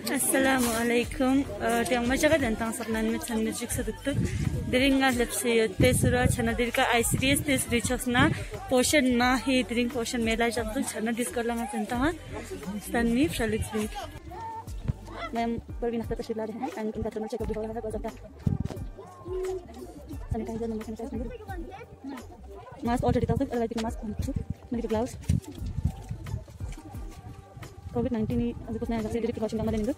Assalamu alaikum. Tiang majaga tentang sarnan me chan magic sedutut. Deringa lepse yotte sura chana dirka ICDS tes richosna portion na he drink portion mela jabdu chana diskolanga tentang stan me Felix week. Ma'am Parveen Akhtar तशरीफ ला रहे हैं and उनका thermal checkup भी हो रहा है बहुत ज्यादा sanitiser number sanitiser mask already था like mask medical gloves COVID-19 as कुछ नया जैसे डिजिटल प्रिकॉशन का मदद निंदु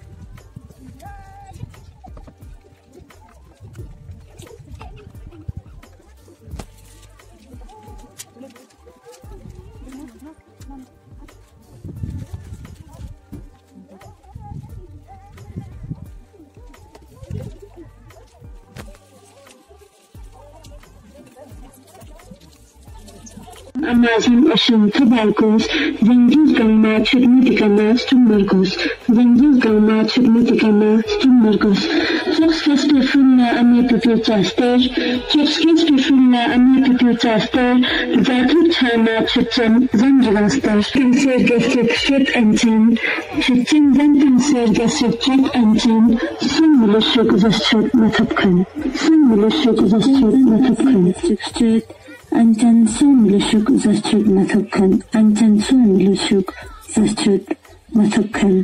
Amazon Ocean Tobacco's Vengeance Gamma Chigniticana Stummergus Vengeance Gamma Chigniticana Stummergus Chexkeste Fulla Amepipichaster Chexkeste Fulla Amepipichaster Zatu Chana Chichen Zandragaster Sergastic Ship Engine Chichen Sergastic Ship Engine Simulashuk Zastut Matapkan Simulashuk Zastut Matapkan Anjan Simulashuk Zastut Matapkan Anjan Simulashuk Zastut Matapkan